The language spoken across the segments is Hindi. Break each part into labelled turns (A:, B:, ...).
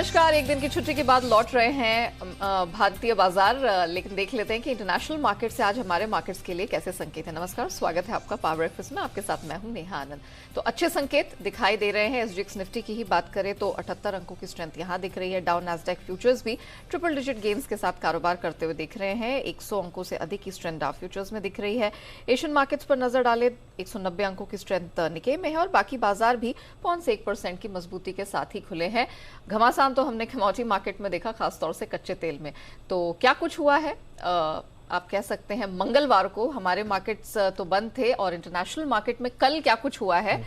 A: नमस्कार। एक दिन की छुट्टी के बाद लौट रहे हैं भारतीय बाजार, लेकिन देख लेते हैं कि इंटरनेशनल मार्केट से आज हमारे मार्केट्स के लिए कैसे संकेत है। नमस्कार, स्वागत है आपका पावर ब्रेकफास्ट में। आपके साथ मैं हूं नेहा आनंद। तो अच्छे संकेत दिखाई दे रहे हैं। एसजीएक्स निफ्टी की ही बात करें तो 78 अंकों की स्ट्रेंथ यहां दिख रही है। डाउ नैस्डैक फ्यूचर्स भी ट्रिपल डिजिट गेन्स के साथ कारोबार करते हुए दिख रहे हैं। 100 अंकों से अधिक की स्ट्रेंथ डाउ फ्यूचर्स में दिख रही है। एशियन मार्केट्स पर नजर डाले 190 अंकों की स्ट्रेंथ निके में है और बाकी बाजार भी 0.1% की मजबूती के साथ ही खुले हैं। घमासान तो हमने कमोडिटी मार्केट में देखा, खासतौर से कच्चे तेल में। तो क्या कुछ हुआ है, आप कह सकते हैं मंगलवार को हमारे मार्केट्स तो बंद थे और इंटरनेशनल मार्केट में कल क्या कुछ हुआ है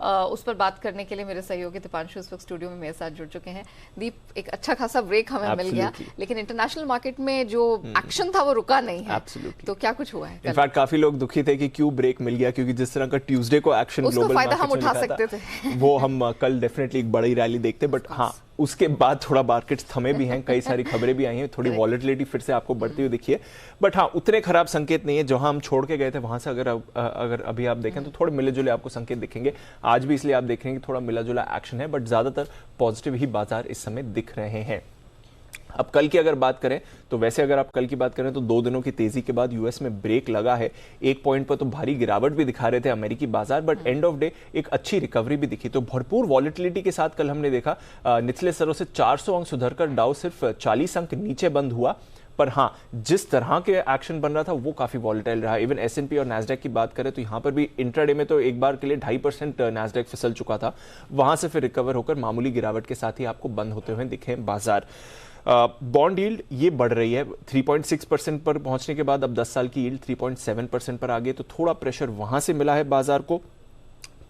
A: उस पर बात करने के लिए मेरे सहयोगी दीपांशु इस वक्त स्टूडियो में मेरे साथ जुड़ चुके हैं। दीप, एक अच्छा खासा ब्रेक हमें मिल गया, लेकिन इंटरनेशनल मार्केट में जो एक्शन था वो रुका नहीं है। तो क्या कुछ हुआ है?
B: इनफैक्ट काफी लोग दुखी थे कि क्यों ब्रेक मिल गया, क्योंकि जिस तरह का ट्यूसडे को एक्शन ग्लोबल
A: फायदा हम उठा सकते थे
B: वो हम कल डेफिनेटली एक बड़ी रैली देखते। बट हाँ, उसके बाद थोड़ा मार्केट्स थमे भी हैं, कई सारी खबरें भी आई हैं, थोड़ी वॉलेटिलिटी फिर से आपको बढ़ती हुई दिखी है। बट हाँ, उतने खराब संकेत नहीं है। जहां हम छोड़ के गए थे वहां से अगर अभी आप देखें तो थोड़े मिले जुले आपको संकेत दिखेंगे आज भी, इसलिए आप देख रहे हैं कि थोड़ा मिला जुला एक्शन है, बट ज्यादातर पॉजिटिव ही बाजार इस समय दिख रहे हैं। अब कल की अगर बात करें तो वैसे अगर आप कल की बात करें तो 2 दिनों की तेजी के बाद यूएस में ब्रेक लगा है। 1 पॉइंट पर तो भारी गिरावट भी दिखा रहे थे अमेरिकी बाजार, बट एंड ऑफ डे एक अच्छी रिकवरी भी दिखी। तो भरपूर वॉलेटिलिटी के साथ कल हमने देखा निचले स्तरों से 400 अंक सुधरकर डाउ सिर्फ 40 अंक नीचे बंद हुआ। पर हाँ, जिस तरह के एक्शन बन रहा था वो काफी वॉलेटाइल रहा। इवन एसएनपी और नैस्डैक की बात करें तो यहां पर भी इंट्राडे में तो एक बार के लिए 2.5% नैस्डैक फिसल चुका था, वहां से फिर रिकवर होकर मामूली गिरावट के साथ ही आपको बंद होते हुए दिखे बाजार। बॉन्ड यील्ड ये बढ़ रही है 3.6% पर पहुंचने के बाद अब 10 साल की यील्ड 3.7% पर आ गई, तो थोड़ा प्रेशर वहां से मिला है बाजार को।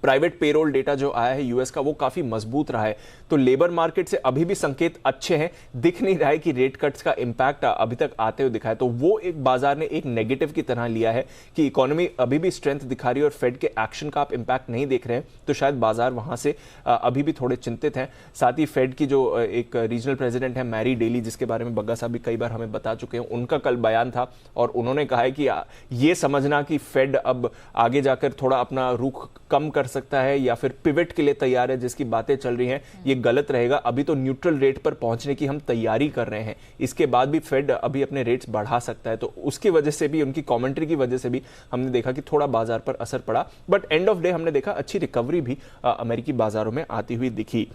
B: प्राइवेट पेरोल डेटा जो आया है यूएस का वो काफी मजबूत रहा है, तो लेबर मार्केट से अभी भी संकेत अच्छे हैं। दिख नहीं रहा है कि रेट कट्स का इंपैक्ट अभी तक आते हुए दिखा है, तो वो एक बाजार ने एक नेगेटिव की तरह लिया है कि इकोनॉमी अभी भी स्ट्रेंथ दिखा रही है और फेड के एक्शन का आप इंपैक्ट नहीं देख रहे हैं, तो शायद बाजार वहां से अभी भी थोड़े चिंतित हैं। साथ ही फेड की जो एक रीजनल प्रेसिडेंट है मैरी डेली, जिसके बारे में बग्गा साहब भी कई बार हमें बता चुके हैं, उनका कल बयान था और उन्होंने कहा है कि ये समझना कि फेड अब आगे जाकर थोड़ा अपना रुख कम कर सकता है या फिर पिवट के लिए तैयार है, जिसकी बातें चल रही हैं, ये गलत रहेगा। अभी तो न्यूट्रल रेट पर पहुंचने की हम तैयारी कर रहे हैं, इसके बाद भी फेड अभी अपने रेट्स बढ़ा सकता है। तो उसकी वजह से भी, उनकी कमेंट्री की वजह से भी हमने देखा कि थोड़ा बाजार पर असर पड़ा। बट एंड ऑफ डे हमने देखा अच्छी रिकवरी भी अमेरिकी बाजारों में आती हुई दिखी।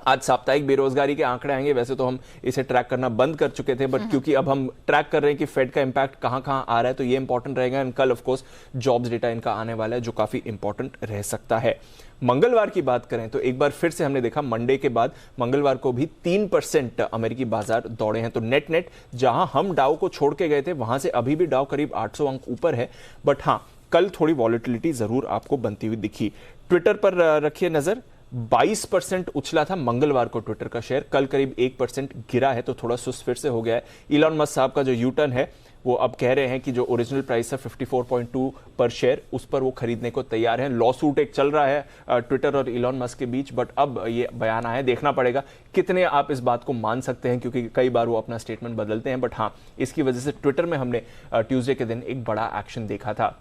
B: आज साप्ताहिक बेरोजगारी के आंकड़े आएंगे, वैसे तो हम इसे ट्रैक करना बंद कर चुके थे, बट क्योंकि अब हम ट्रैक कर रहे हैं कि फेड का इंपैक्ट कहां कहां आ रहा है, तो ये इंपॉर्टेंट रहेगा। एंड कल ऑफ कोर्स जॉब्स डेटा इनका आने वाला है जो काफी इंपॉर्टेंट रह सकता है। मंगलवार की बात करें तो एक बार फिर से हमने देखा मंडे के बाद मंगलवार को भी 3% अमेरिकी बाजार दौड़े हैं। तो नेट नेट जहां हम डाउ को छोड़ के गए थे वहां से अभी भी डाउ करीब 800 अंक ऊपर है, बट हां, कल थोड़ी वॉलेटिलिटी जरूर आपको बनती हुई दिखी। ट्विटर पर रखिए नजर, 22% उछला था मंगलवार को ट्विटर का शेयर, कल करीब 1% गिरा है, तो थोड़ा सुस्त फिर से हो गया है। इलॉन मस्क साहब का जो यू टर्न है वो अब कह रहे हैं कि जो ओरिजिनल प्राइस है 54.2 पर शेयर, उस पर वो खरीदने को तैयार हैं। लॉ सूट एक चल रहा है ट्विटर और इलॉन मस्क के बीच, बट अब ये बयान आया, देखना पड़ेगा कितने आप इस बात को मान सकते हैं, क्योंकि कई बार वो अपना स्टेटमेंट बदलते हैं। बट हाँ, इसकी वजह से ट्विटर में हमने ट्यूसडे के दिन एक बड़ा एक्शन देखा था।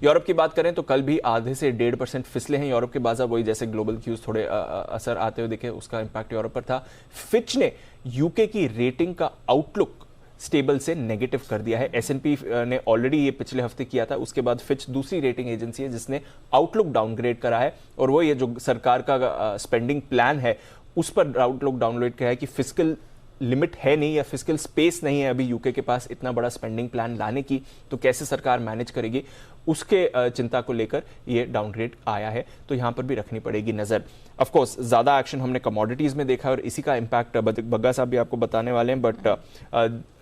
B: यूरोप की बात करें तो कल भी आधे से 1.5% फिसले हैं यूरोप के बाजार, वही जैसे ग्लोबल क्यूज थोड़े असर आते हुए दिखे, उसका इंपैक्ट यूरोप पर था। फिच ने यूके की रेटिंग का आउटलुक स्टेबल से नेगेटिव कर दिया है। एसएनपी ने ऑलरेडी ये पिछले हफ्ते किया था, उसके बाद फिच दूसरी रेटिंग एजेंसी है जिसने आउटलुक डाउनग्रेड करा है, और वो ये जो सरकार का स्पेंडिंग प्लान है उस पर आउटलुक डाउनग्रेड किया है कि फिस्कल लिमिट है नहीं या फिस्कल स्पेस नहीं है अभी यूके के पास इतना बड़ा स्पेंडिंग प्लान लाने की, तो कैसे सरकार मैनेज करेगी, उसके चिंता को लेकर ये डाउनग्रेड आया है। तो यहां पर भी रखनी पड़ेगी नजर। ऑफ कोर्स ज्यादा एक्शन हमने कमोडिटीज में देखा और इसी का इंपैक्ट बग्गा साहब भी आपको बताने वाले हैं, बट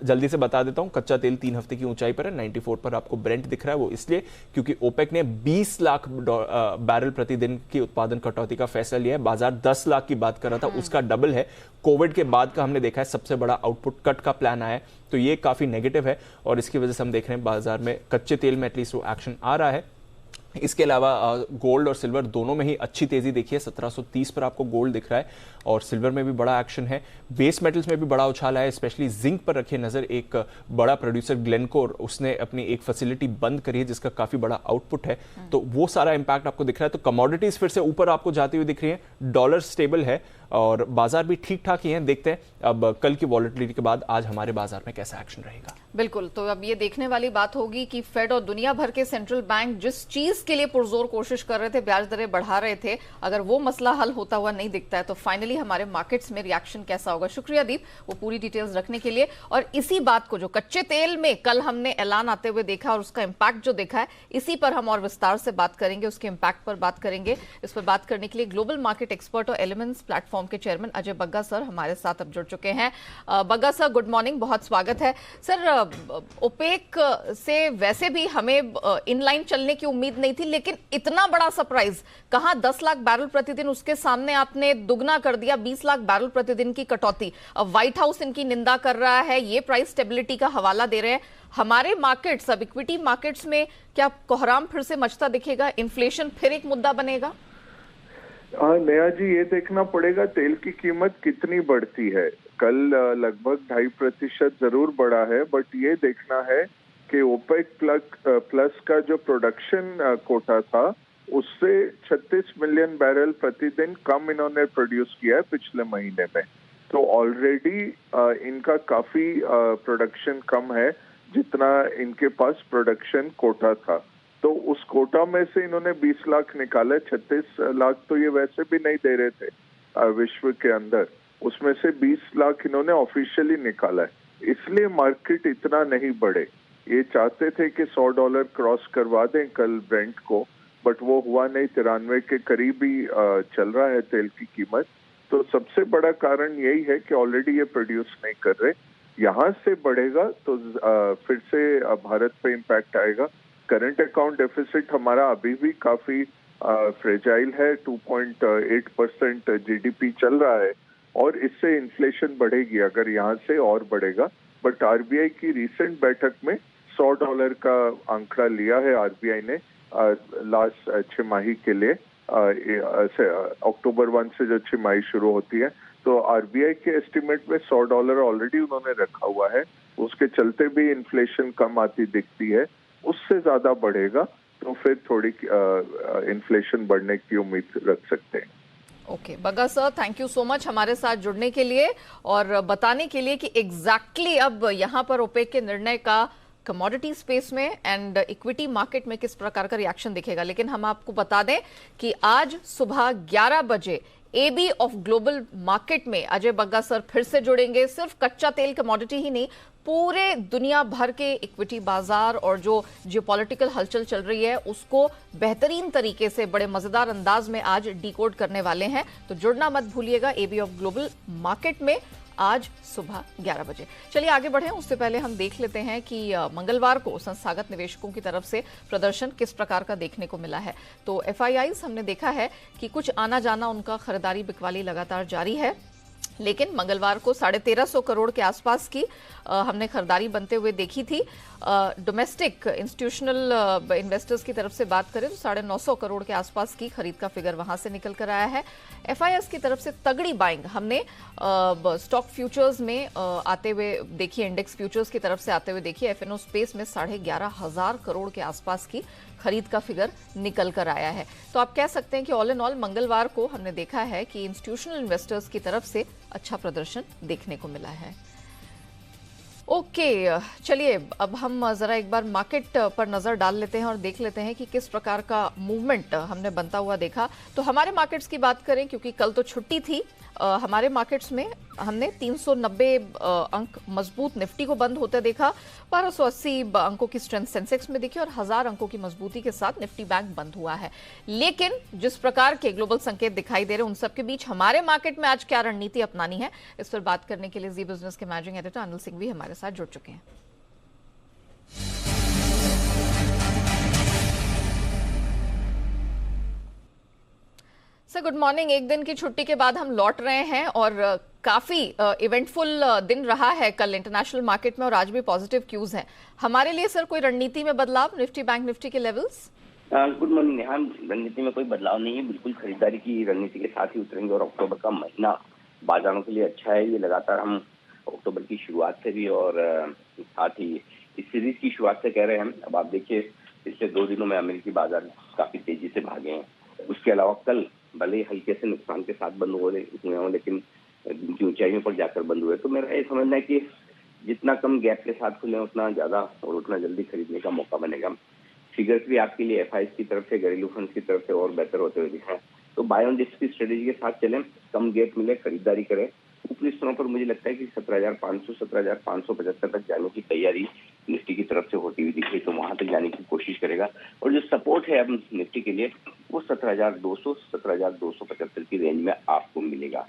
B: जल्दी से बता देता हूं, कच्चा तेल 3 हफ्ते की ऊंचाई पर है, 94 पर आपको ब्रेंट दिख रहा है। वो इसलिए क्योंकि ओपेक ने 20 लाख बैरल प्रतिदिन की उत्पादन कटौती का फैसला लिया है। बाजार 10 लाख की बात कर रहा था, उसका डबल है। कोविड के बाद का हमने देखा है सबसे बड़ा आउटपुट कट का प्लान आया है, तो ये काफी नेगेटिव है और इसकी वजह से हम देख रहे हैं बाजार में कच्चे तेल में एटलीस्ट वो एक्शन आ रहा है। इसके अलावा गोल्ड और सिल्वर दोनों में ही अच्छी तेजी देखिए, 1730 पर आपको गोल्ड दिख रहा है और सिल्वर में भी बड़ा एक्शन है। बेस मेटल्स में भी बड़ा उछाल है, स्पेशली जिंक पर रखिए नजर। एक बड़ा प्रोड्यूसर ग्लेनकोर, उसने अपनी एक फैसिलिटी बंद करी है जिसका काफी बड़ा आउटपुट है, तो वो सारा इंपैक्ट आपको दिख रहा है। तो कमोडिटीज फिर से ऊपर आपको जाती हुई दिख रही है। डॉलर स्टेबल है, और बाजार भी ठीक ठाक ही हैं। देखते हैं अब कल की वॉलेटिलिटी के बाद आज हमारे बाजार में कैसा एक्शन रहेगा।
A: बिल्कुल, तो अब ये देखने वाली बात होगी कि फेड और दुनिया भर के सेंट्रल बैंक जिस चीज के लिए पुरजोर कोशिश कर रहे थे, ब्याज दरें बढ़ा रहे थे, अगर वो मसला हल होता हुआ नहीं दिखता है तो फाइनली हमारे मार्केट्स में रिएक्शन कैसा होगा। शुक्रिया दीप, वो पूरी डिटेल्स रखने के लिए। और इसी बात को जो कच्चे तेल में कल हमने ऐलान आते हुए देखा और उसका इंपैक्ट जो देखा है, इसी पर हम और विस्तार से बात करेंगे, उसके इंपैक्ट पर बात करेंगे। इस पर बात करने के लिए ग्लोबल मार्केट एक्सपर्ट और एलिमेंट्स प्लेटफॉर्म के चेयरमैन अजय बग्गा सर हमारे साथ अब जुड़ चुके हैं। बग्गा सर, गुड मॉर्निंग, बहुत स्वागत है सर। ओपेक से वैसे भी हमें इनलाइन चलने की उम्मीद नहीं थी, लेकिन इतना बड़ा सरप्राइज, कहां 10 लाख बैरल प्रतिदिन, उसके सामने आपने दुगना कर दिया, 20 लाख बैरल प्रतिदिन की कटौती। अब व्हाइट हाउस इनकी निंदा कर रहा है, ये प्राइस स्टेबिलिटी का हवाला दे रहे हैं। हमारे मार्केट्स, अब इक्विटी मार्केट्स में क्या कोहराम फिर से मचता दिखेगा? इन्फ्लेशन फिर एक मुद्दा बनेगा?
C: नेहा जी, ये देखना पड़ेगा तेल की कीमत कितनी बढ़ती है। कल लगभग 2.5% जरूर बढ़ा है, बट ये देखना है कि ओपेक प्लस का जो प्रोडक्शन कोटा था उससे 36 मिलियन बैरल प्रतिदिन कम इन्होंने प्रोड्यूस किया है पिछले महीने में। तो ऑलरेडी इनका काफी प्रोडक्शन कम है जितना इनके पास प्रोडक्शन कोटा था। तो उस कोटा में से इन्होंने 20 लाख निकाला, 36 लाख तो ये वैसे भी नहीं दे रहे थे विश्व के अंदर, उसमें से 20 लाख इन्होंने ऑफिशियली निकाला है। इसलिए मार्केट इतना नहीं बढ़े। ये चाहते थे कि $100 क्रॉस करवा दें कल ब्रेंट को, बट वो हुआ नहीं। 93 के करीब ही चल रहा है तेल की कीमत। तो सबसे बड़ा कारण यही है कि ऑलरेडी ये प्रोड्यूस नहीं कर रहे। यहाँ से बढ़ेगा तो फिर से भारत पे इम्पैक्ट आएगा। करंट अकाउंट डेफिसिट हमारा अभी भी काफी फ्रेजाइल है, 2.8% जीडीपी चल रहा है और इससे इन्फ्लेशन बढ़ेगी अगर यहाँ से और बढ़ेगा। बट आरबीआई की रिसेंट बैठक में $100 का आंकड़ा लिया है आरबीआई ने लास्ट छमाही के लिए, अक्टूबर 1 से जो छमाही शुरू होती है। तो आरबीआई के एस्टिमेट में $100 ऑलरेडी उन्होंने रखा हुआ है। उसके चलते भी इन्फ्लेशन कम आती दिखती है। उससे ज्यादा बढ़ेगा तो फिर थोड़ी इन्फ्लेशन बढ़ने की उम्मीद रख सकते हैं।
A: Okay Bagga sir, thank you so much हमारे साथ जुड़ने के लिए और बताने के लिए कि एग्जैक्टली अब यहाँ पर ओपेक के निर्णय का कमोडिटी स्पेस में एंड इक्विटी मार्केट में किस प्रकार का रिएक्शन दिखेगा। लेकिन हम आपको बता दें कि आज सुबह 11 बजे एबी ऑफ ग्लोबल मार्केट में अजय बग्गा सर फिर से जुड़ेंगे। सिर्फ कच्चा तेल कमोडिटी ही नहीं, पूरे दुनिया भर के इक्विटी बाजार और जो जियोपॉलिटिकल हलचल चल रही है उसको बेहतरीन तरीके से बड़े मजेदार अंदाज में आज डिकोड करने वाले हैं। तो जुड़ना मत भूलिएगा एबी ऑफ ग्लोबल मार्केट में आज सुबह 11 बजे। चलिए आगे बढ़ें, उससे पहले हम देख लेते हैं कि मंगलवार को संस्थागत निवेशकों की तरफ से प्रदर्शन किस प्रकार का देखने को मिला है। तो एफआईआईज हमने देखा है कि कुछ आना जाना उनका खरीदारी बिकवाली लगातार जारी है, लेकिन मंगलवार को 1350 करोड़ के आसपास की हमने खरीदारी बनते हुए देखी थी। डोमेस्टिक इंस्टीट्यूशनल इन्वेस्टर्स की तरफ से बात करें तो 950 करोड़ के आसपास की खरीद का फिगर वहां से निकल कर आया है। एफआईएस की तरफ से तगड़ी बाइंग हमने स्टॉक फ्यूचर्स में आते हुए देखी, इंडेक्स फ्यूचर्स की तरफ से आते हुए देखी। एफएनओ स्पेस में 11,500 करोड़ के आसपास की खरीद का फिगर निकल कर आया है। तो आप कह सकते हैं कि ऑल इन ऑल मंगलवार को हमने देखा है कि इंस्टीट्यूशनल इन्वेस्टर्स की तरफ से अच्छा प्रदर्शन देखने को मिला है। ओके, चलिए अब हम जरा एक बार मार्केट पर नजर डाल लेते हैं और देख लेते हैं कि किस प्रकार का मूवमेंट हमने बनता हुआ देखा। तो हमारे मार्केट्स की बात करें, क्योंकि कल तो छुट्टी थी, हमारे मार्केट्स में हमने 390 अंक मजबूत निफ्टी को बंद होते देखा, 1280 अंकों की स्ट्रेंथ सेंसेक्स में दिखी और 1000 अंकों की मजबूती के साथ निफ्टी बैंक बंद हुआ है। लेकिन जिस प्रकार के ग्लोबल संकेत दिखाई दे रहे हैं उन सबके बीच हमारे मार्केट में आज क्या रणनीति अपनानी है, इस पर बात करने के लिए जी बिजनेस के मैनेजिंग एडिटर अनिल सिंह भी हमारे साथ जुड़ चुके हैं। Sir good morning. एक दिन की छुट्टी के बाद हम लौट रहे हैं और काफी इवेंटफुल दिन रहा है कल इंटरनेशनल मार्केट में और आज भी पॉजिटिव क्यूज हैं। हमारे लिए सर कोई रणनीति में बदलाव निफ्टी बैंक निफ्टी के लेवल्स?
D: गुड मॉर्निंग नेहा, रणनीति में कोई बदलाव नहीं है, बिल्कुल खरीदारी की रणनीति के साथ ही उतरेंगे और अक्टूबर का महीना बाजारों के लिए अच्छा है। ये लगातार हम अक्टूबर की शुरुआत से भी और साथ ही इस सीरीज की शुरुआत से कह रहे हैं हम। अब आप देखिए पिछले 2 दिनों में अमेरिकी बाजार काफी तेजी से भागे हैं। उसके अलावा कल भले ही हल्के से नुकसान के साथ बंद हुए हों, लेकिन दिन की ऊंचाइयों पर जाकर बंद हुए। तो मेरा ये समझना है कि जितना कम गैप के साथ खुले उतना ज्यादा और उतना जल्दी खरीदने का मौका बनेगा। फिगर्स भी आपके लिए एफआईज की तरफ से, घरेलू फंड्स की तरफ से और बेहतर होते हुए दिखे। तो बाय ऑन डिप्स की स्ट्रेटेजी के साथ चलें, कम गैप मिले, खरीदारी करें। ऊपरी स्तरों पर मुझे लगता है कि 17,500 17,575 तक जाने की तैयारी निफ्टी की तरफ से होती हुई दिख रही, तो वहां तक जाने की कोशिश करेगा। और जो सपोर्ट है अब निफ्टी के लिए वो 17,200 17,275 की रेंज में आपको मिलेगा।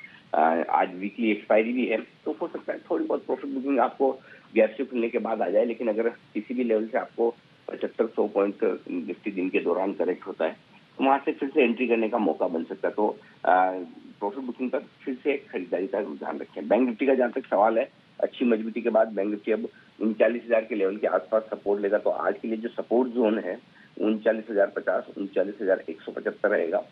D: आज वीकली एक्सपायरी भी है, तो हो सकता है थोड़ी बहुत प्रॉफिट बुकिंग आपको गैप से खुलने के बाद आ जाए, लेकिन अगर किसी भी लेवल से आपको 75-100 पॉइंट निफ्टी दिन के दौरान करेक्ट होता है तो वहां से फिर से एंट्री करने का मौका बन सकता है। तो प्रॉफिट बुकिंग पर फिर से खरीदारी का रुझान रखें। बैंक निफ्टी का जहां तक सवाल है, अच्छी मजबूती के बाद बैंक निफ्टी अब 39,000 के लेवल के आसपास सपोर्ट लेगा। तो आज के लिए जो सपोर्ट जोन है 39,050 39,175 रहेगा।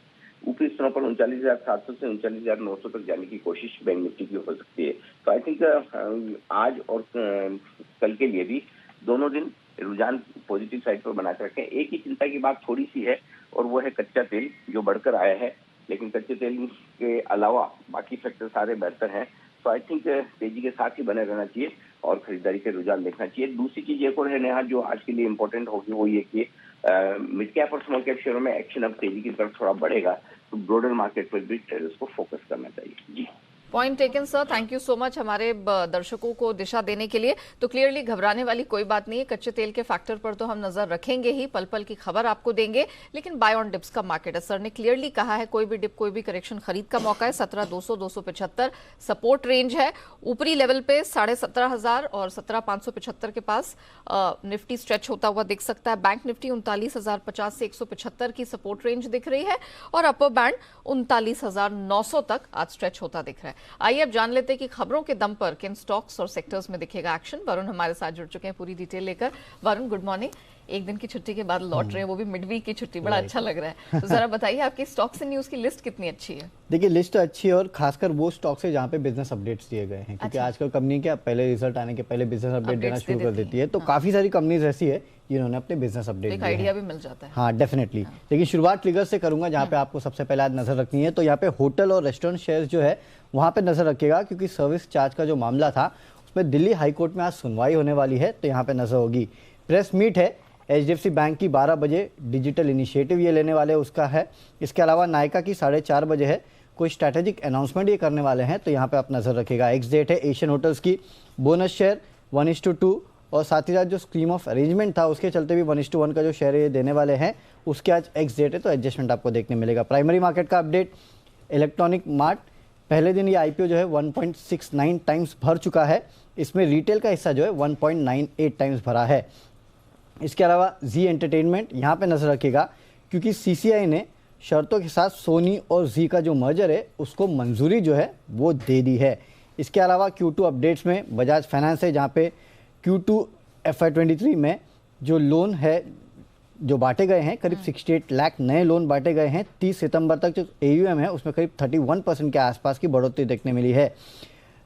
D: ऊपरी स्तरों पर 39,700 से 39,900 तक जाने की कोशिश बैंक निफ्टी की हो सकती है। तो आई थिंक आज और कल के लिए भी दोनों दिन रुझान पॉजिटिव साइड पर बना के रखें। एक ही चिंता की बात थोड़ी सी है और वो है कच्चा तेल जो बढ़कर आया है, लेकिन कच्चे तेल के अलावा बाकी फैक्टर सारे बेहतर हैं। तो आई थिंक तेजी के साथ ही बने रहना चाहिए और खरीदारी के रुझान देखना चाहिए। दूसरी चीज एक और है नेहा जो आज के लिए इंपॉर्टेंट होगी, वो ये कि मिड कैप और स्मॉल कैप शेयरों में एक्शन अब तेजी की तरफ थोड़ा बढ़ेगा, तो ब्रॉडर मार्केट पर भी ट्रेडर्स को फोकस करना चाहिए। जी,
A: point taken sir, thank you so much हमारे दर्शकों को दिशा देने के लिए। तो क्लियरली घबराने वाली कोई बात नहीं है, कच्चे तेल के फैक्टर पर तो हम नजर रखेंगे ही, पल पल की खबर आपको देंगे, लेकिन बाय ऑन डिप्स का मार्केट है। सर ने क्लियरली कहा है कोई भी डिप, कोई भी करेक्शन खरीद का मौका है। 17,200 275 सपोर्ट रेंज है। ऊपरी लेवल पे 17,500 और 17,575 के पास निफ्टी स्ट्रेच होता हुआ दिख सकता है। बैंक निफ्टी 39,050 से 175 की सपोर्ट रेंज दिख रही है और अपर बैंड 39,900 तक आज स्ट्रेच होता दिख रहा है। आइए अब जान लेते हैं कि खबरों के दम पर किन स्टॉक्स और सेक्टर्स में दिखेगा एक्शन। वरुण हमारे साथ जुड़ चुके हैं पूरी डिटेल लेकर। Varun, good morning. एक दिन की छुट्टी के बाद लौट रहे हैं, वो भी मिड वीक की छुट्टी, बड़ा अच्छा लग रहा है। तो जरा बताइए आपकी स्टॉक्स एंड न्यूज की लिस्ट कितनी अच्छी है?
E: देखिए, लिस्ट तो अच्छी है और खासकर वो स्टॉक्स है जहाँ पे बिजनेस अपडेट्स दिए गए हैं, क्योंकि
A: अच्छा।
E: आजकल कंपनी क्या पहले रिजल्ट आने के पहले बिजनेस अपडेट देना
A: Updates
E: शुरू
A: दे
E: कर
A: देती
E: देती है। तो
A: हाँ।
E: काफी सारी कंपनीज ऐसी है जिन्होंने अपने बिजनेस अपडेट
A: एक
E: दिए
A: आइडिया
E: हैं।
A: भी मिल जाता है।
E: हाँ, डेफिनेटली। लेकिन शुरुआत ट्रिगर से करूंगा जहाँ पे आपको सबसे पहले आज नजर रखनी है। तो यहाँ पे होटल और रेस्टोरेंट शेयर जो है वहाँ पे नजर रखिएगा, क्योंकि सर्विस चार्ज का जो मामला था उसमें दिल्ली हाईकोर्ट में आज सुनवाई होने वाली है, तो यहाँ पे नजर होगी। प्रेस मीट है HDFC बैंक की 12 बजे, डिजिटल इनिशिएटिव ये लेने वाले उसका है। इसके अलावा नायका की 4:30 बजे है, कोई स्ट्रैटेजिक अनाउंसमेंट ये करने वाले हैं, तो यहाँ पे आप नजर रखिएगा। एक्स डेट है एशियन होटल्स की, बोनस शेयर 1:2 और साथ ही साथ जो स्कीम ऑफ अरेंजमेंट था उसके चलते भी 1:1 का जो शेयर ये देने वाले हैं, उसके आज एक्स डेट है, तो एडजस्टमेंट आपको देखने मिलेगा। प्राइमरी मार्केट का अपडेट, इलेक्ट्रॉनिक मार्ट पहले दिन ये IPO जो है 1.69 टाइम्स भर चुका है। इसमें रिटेल का हिस्सा जो है 1.98 टाइम्स भरा है। इसके अलावा जी एंटरटेनमेंट यहाँ पे नजर रखिएगा, क्योंकि CCI ने शर्तों के साथ सोनी और जी का जो मर्जर है उसको मंजूरी जो है वो दे दी है। इसके अलावा Q2 अपडेट्स में बजाज फाइनेंस है, जहाँ पे Q2 FY23 में जो लोन है जो बांटे गए हैं, करीब 68 लाख नए लोन बांटे गए हैं। 30 सितंबर तक जो AUM है उसमें करीब 31% के आसपास की बढ़ोतरी देखने मिली है।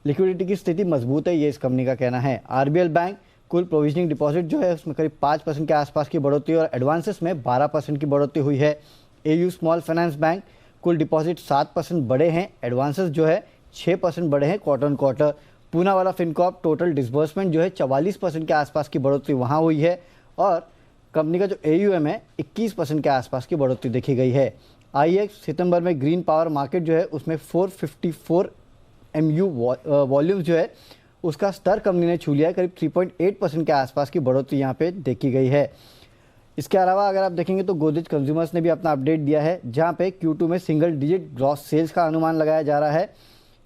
E: लिक्विडिटी की स्थिति मजबूत है, ये इस कंपनी का कहना है। RBL बैंक कुल प्रोविजनिंग डिपॉजिट जो है उसमें करीब 5% के आसपास की बढ़ोतरी और एडवांसेस में 12% की बढ़ोतरी हुई है। AU स्मॉल फाइनेंस बैंक कुल डिपॉजिट 7% बढ़े हैं, एडवांसेस जो है 6% बढ़े हैं क्वार्टर ऑन क्वार्टर। पूना वाला फिनकॉर्प टोटल डिसबर्समेंट जो है 44% के आसपास की बढ़ोतरी वहाँ हुई है और कंपनी का जो AUM है 21% के आसपास की बढ़ोतरी देखी गई है। IEX सितंबर में ग्रीन पावर मार्केट जो है उसमें 454 MU वॉल्यूम्स जो है उसका स्तर कंपनी ने छू लिया है, करीब 3.8% के आसपास की बढ़ोतरी यहाँ पे देखी गई है। इसके अलावा अगर आप देखेंगे तो गोदरेज कंज्यूमर्स ने भी अपना अपडेट दिया है, जहाँ पे Q2 में सिंगल डिजिट ग्रॉस सेल्स का अनुमान लगाया जा रहा है।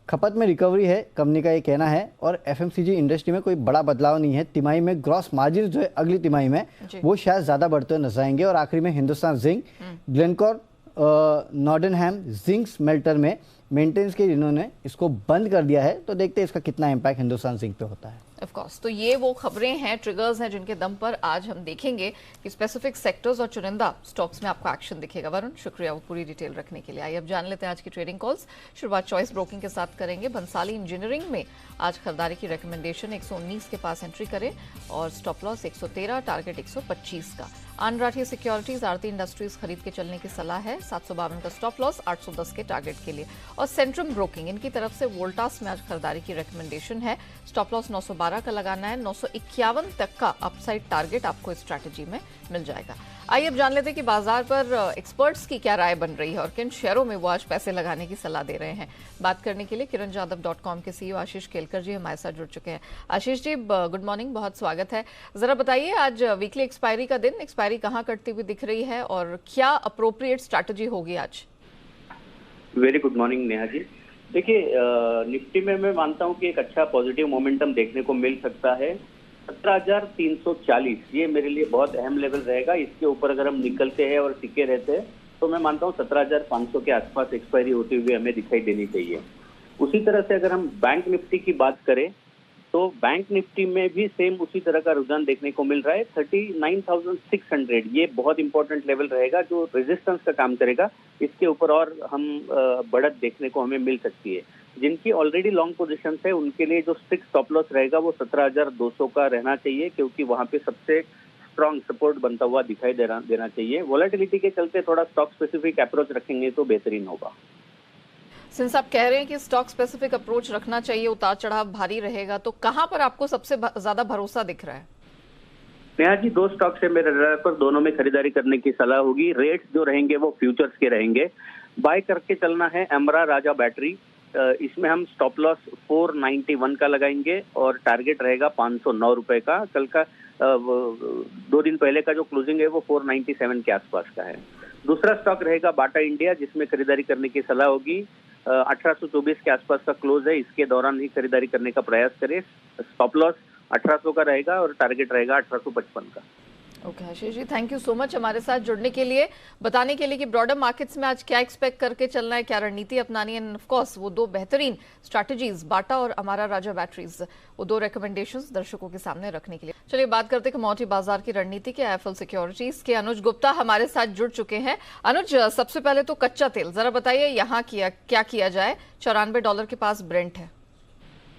E: खपत में रिकवरी है कंपनी का ये कहना है और FMCG इंडस्ट्री में कोई बड़ा बदलाव नहीं है। तिमाही में ग्रॉस मार्जिन जो है अगली तिमाही में वो शायद ज़्यादा बढ़ते हुए नजर आएंगे। और आखिरी में Hindustan Zinc, Glencore Nordenham zinc smelter में मेंटेनेंस के जिन्होंने इसको बंद कर दिया है, तो देखते हैं इसका कितना इम्पैक्ट हिंदुस्तान जिंक पे होता है।
A: ऑफ कोर्स, तो ये वो खबरें हैं, ट्रिगर्स हैं जिनके दम पर आज हम देखेंगे कि स्पेसिफिक सेक्टर्स और चुनिंदा स्टॉक्स में आपको एक्शन दिखेगा। वरुण, शुक्रिया वो पूरी डिटेल रखने के लिए। आइए अब जान लेते हैं आज की ट्रेडिंग कॉल्स। शुरुआत चॉइस ब्रोकिंग के साथ करेंगे। बंसाली इंजीनियरिंग में आज खरीदारी की रिकमेंडेशन 119 के पास एंट्री करें और स्टॉप लॉस 113, टारगेट 125 का। आन राठी सिक्योरिटीज, आरती इंडस्ट्रीज खरीद के चलने की सलाह है, 752 का स्टॉप लॉस, 810 के टारगेट के लिए। और सेंट्रम ब्रोकिंग, इनकी तरफ से वोल्टास में आज खरीदारी की रिकमेंडेशन है, स्टॉप लॉस 912 का लगाना है, 951 तक का अपसाइड टारगेट आपको इस स्ट्रैटेजी में मिल जाएगा। आइए अब जान लेते हैं कि बाजार पर एक्सपर्ट्स की क्या राय बन रही है और किन शेयरों में वो आज पैसे लगाने की सलाह दे रहे हैं। बात करने के लिए kiranjadhav.com के सीईओ आशीष केलकर जी हमारे साथ जुड़ चुके हैं। आशीष जी, गुड मॉर्निंग, बहुत स्वागत है। जरा बताइए, आज वीकली एक्सपायरी का दिन, एक्सपायरी कहाँ कटती हुई दिख रही है और क्या अप्रोप्रिएट स्ट्रैटेजी होगी आज?
F: Very good morning Neha ji. देखिए, निफ्टी में मैं मानता हूं कि एक अच्छा पॉजिटिव मोमेंटम देखने को मिल सकता है। 17,340 ये मेरे लिए बहुत अहम लेवल रहेगा। इसके ऊपर अगर हम निकलते हैं और टिके रहते हैं तो मैं मानता हूं 17,500 के आसपास एक्सपायरी होते हुए हमें दिखाई देनी चाहिए। उसी तरह से अगर हम बैंक निफ्टी की बात करें तो बैंक निफ्टी में भी सेम उसी तरह का रुझान देखने को मिल रहा है। 39,600 ये बहुत इंपॉर्टेंट लेवल रहेगा जो रेजिस्टेंस का काम करेगा। इसके ऊपर और हम बढ़त देखने को हमें मिल सकती है। जिनकी ऑलरेडी लॉन्ग पोजीशन है उनके लिए जो स्ट्रिक्ट स्टॉप लॉस रहेगा वो 17,200 का रहना चाहिए, क्योंकि वहां पे सबसे स्ट्रॉन्ग सपोर्ट बनता हुआ दिखाई देना चाहिए। वोलेटिलिटी के चलते थोड़ा स्टॉक स्पेसिफिक अप्रोच रखेंगे तो बेहतरीन होगा।
A: सिंस आप कह रहे हैं कि स्टॉक स्पेसिफिक अप्रोच रखना चाहिए, उतार चढ़ाव भारी रहेगा, तो कहां पर आपको सबसे ज्यादा भरोसा दिख रहा है?
F: नेहा जी, दो स्टॉक से मेरे radar पर दोनों में खरीदारी करने की सलाह होगी। रेट्स जो रहेंगे वो फ्यूचर्स के रहेंगे। बाय करके चलना है अमरा राजा बैटरी। इसमें हम स्टॉप लॉस 491 का लगाएंगे और टारगेट रहेगा 509 रुपए का। कल का 2 दिन पहले का जो क्लोजिंग है वो 497 के आसपास का है। दूसरा स्टॉक रहेगा बाटा इंडिया, जिसमें खरीदारी करने की सलाह होगी। 1824 के आसपास का क्लोज है, इसके दौरान ही खरीदारी करने का प्रयास करें। स्टॉप लॉस 1800 का रहेगा और टारगेट रहेगा 1855 का।
A: Okay Ashish ji, thank you so much हमारे साथ जुड़ने के लिए, बताने के लिए कि ब्रॉडर मार्केट्स में आज क्या एक्सपेक्ट करके चलना है, क्या रणनीति अपनानी है। ऑफ कोर्स वो दो बेहतरीन स्ट्रैटेजीज, बाटा और अमारा राजा बैटरीज, वो दो रिकमेंडेशंस दर्शकों के सामने रखने के लिए। चलिए बात करते हैं कमोडिटी बाजार की रणनीति के। आईएफएल सिक्योरिटीज के अनुज गुप्ता हमारे साथ जुड़ चुके हैं। अनुज, सबसे पहले तो कच्चा तेल जरा बताइए, यहाँ क्या किया जाए? $94 के पास ब्रेंट है।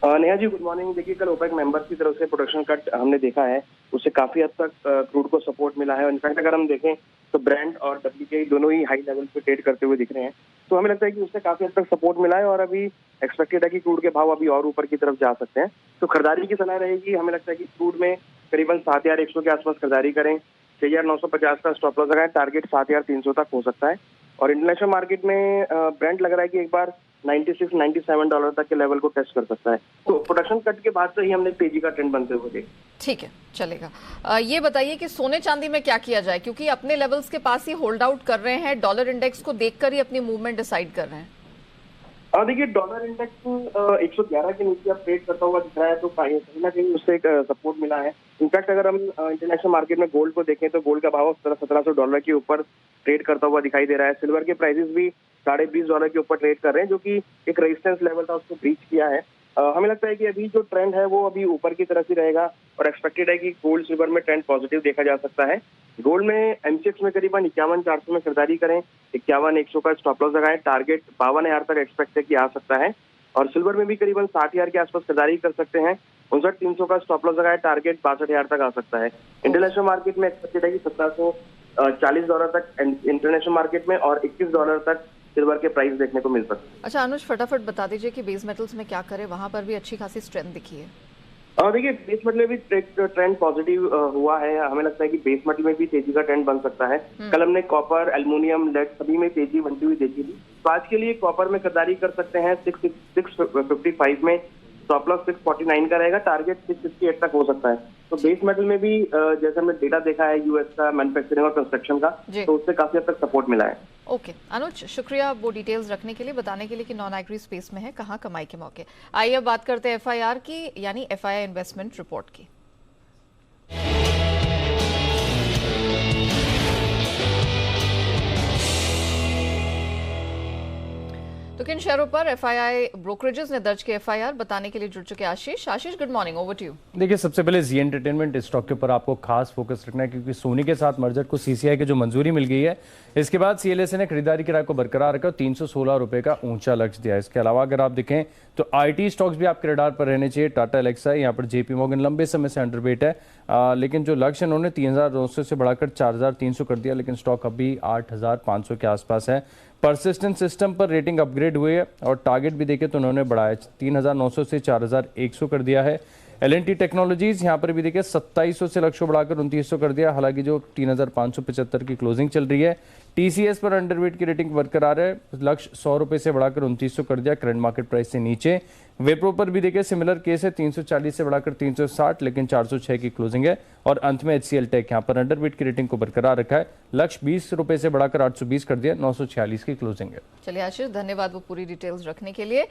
G: Neha ji, good morning. देखिए, कल ओपेक मेंबर्स की तरफ से प्रोडक्शन कट हमने देखा है, उससे काफी हद तक क्रूड को सपोर्ट मिला है। इनफैक्ट अगर हम देखें तो ब्रेंट और डब्ल्यूटीआई दोनों ही हाई लेवल पे ट्रेड करते हुए दिख रहे हैं, तो हमें लगता है कि उससे काफी हद तक सपोर्ट मिला है और अभी एक्सपेक्टेड है कि क्रूड के भाव अभी और ऊपर की तरफ जा सकते हैं। तो खरीदारी की सलाह रहेगी। हमें लगता है कि क्रूड में करीबन 7,100 के आसपास खरीदारी करें, 6,950 का स्टॉप लॉस लगाएं, टारगेट 7,300 तक हो सकता है। और इंटरनेशनल मार्केट में ब्रेंट लग रहा है कि एक बार $96-97 तक के लेवल को टेस्ट कर सकता है। तो प्रोडक्शन कट के बाद से ही हमने तेजी का ट्रेंड बनते हुए देखा।
A: ठीक है, चलेगा। ये बताइए कि सोने चांदी में क्या किया जाए, क्योंकि अपने लेवल्स के पास ही होल्ड आउट कर रहे हैं, डॉलर इंडेक्स को देखकर ही अपनी मूवमेंट डिसाइड कर रहे हैं।
G: देखिए, डॉलर इंडेक्स 111 के नीचे अब ट्रेड करता हुआ दिख रहा है, तो कहीं ना कहीं उससे एक सपोर्ट मिला है। इनफैक्ट अगर हम इंटरनेशनल मार्केट में गोल्ड को देखें तो गोल्ड का भाव $1,700 के ऊपर ट्रेड करता हुआ दिखाई दे रहा है। सिल्वर के प्राइसेस भी $20.5 के ऊपर ट्रेड कर रहे हैं, जो कि एक रेजिस्टेंस लेवल था उसको ब्रीच किया है। हमें लगता है कि अभी जो ट्रेंड है वो अभी ऊपर की तरफ ही रहेगा और एक्सपेक्टेड है कि गोल्ड सिल्वर में ट्रेंड पॉजिटिव देखा जा सकता है। गोल्ड में एमसीएक्स में करीबन 51,400 में खरीदारी करें, 51,100 का स्टॉप लॉस लगाएं, टारगेट 52,000 तक एक्सपेक्ट है कि आ सकता है। और सिल्वर में भी करीबन 60,000 के आसपास खरीदारी कर सकते हैं, 59,300 का स्टॉप लॉस लगाएं, टारगेट 62,000 तक आ सकता है। इंटरनेशनल मार्केट में एक्सपेक्टेड है कि $1,740 तक इंटरनेशनल मार्केट में और $21 तक सिल्वर के प्राइस देखने को मिल सकते हैं।
A: अच्छा अनुज, फटाफट बता दीजिए कि बेस मेटल्स में क्या करें, वहां पर भी अच्छी खासी स्ट्रेंथ दिखी है।
G: देखिए, बेस मेटल में भी ट्रेंड पॉजिटिव हुआ है। हमें लगता है कि बेस मेटल में भी तेजी का ट्रेंड बन सकता है। कल हमने कॉपर, एल्युमिनियम, लेड सभी में तेजी बनती हुई देखी थी। तो आज के लिए कॉपर में खरीदारी कर सकते हैं 655 में, स्टॉप लॉस 649 का रहेगा, टारगेट 668 तक हो सकता है। तो बेस मेटल में भी जैसे हमने डेटा देखा है यूएस का मैन्युफैक्चरिंग और कंस्ट्रक्शन का, तो उससे काफी हद तक सपोर्ट मिला है।
A: ओके अनुज, शुक्रिया वो डिटेल्स रखने के लिए, बताने के लिए कि नॉन एग्री स्पेस में है कहाँ कमाई के मौके। आइए अब बात करते हैं एफआईआर की, यानी एफआईआई इन्वेस्टमेंट रिपोर्ट की। तो किन शेयरों पर एफआईआई ब्रोकरेजेस ने दर्ज की एफआईआर बताने के लिए जुड़ चुके Ashish. Ashish, good morning, over to you.
H: देखिए, सबसे पहले जी एंटरटेनमेंट स्टॉक के ऊपर आपको खास फोकस रखना है, क्योंकि सोनी के साथ मर्जर को सीसीआई की जो मंजूरी मिल गई है, इसके बाद सीएलएसए ने खरीदारी की राय को बरकरार रखा और 316 रुपए का ऊंचा लक्ष्य दिया। इसके अलावा अगर आप देखें तो आईटी स्टॉक्स भी आपके रडार पर रहने चाहिए। टाटा एलेक्साई, यहाँ पर जेपी मॉर्गन लंबे समय से अंडरवेट है, लेकिन जो लक्ष्य उन्होंने 3900 से बढ़ाकर 4300 कर दिया, लेकिन स्टॉक अभी 8500 के आसपास है। परसिस्टेंट सिस्टम पर रेटिंग अपग्रेड हुई है और टारगेट भी देखे तो उन्होंने बढ़ाया 3900 से 4100 कर दिया है। एल&टी टेक्नोलॉजीज यहाँ पर भी देखिए 2700 से लक्ष्य बढ़ाकर 2900 कर दिया, हालांकि जो 3575 की क्लोजिंग चल रही है। टीसीएस पर अंडरवेट की रेटिंग बरकरार है, लक्ष्य 100 रुपए से बढ़ाकर 2900 कर दिया, करंट मार्केट प्राइस से नीचे। वेप्रो पर भी देखिए सिमिलर केस है, 340 से बढ़ाकर 360, लेकिन 406 की क्लोजिंग है। और अंत में एचसीएल टेक यहाँ पर अंडरवेट की रेटिंग को बरकरार रखा है, लक्ष्य 20 रुपए से बढ़ाकर 820 कर दिया, 946 की क्लोजिंग है।
A: चलिए आशीष, धन्यवाद वो पूरी डिटेल्स रखने के लिए।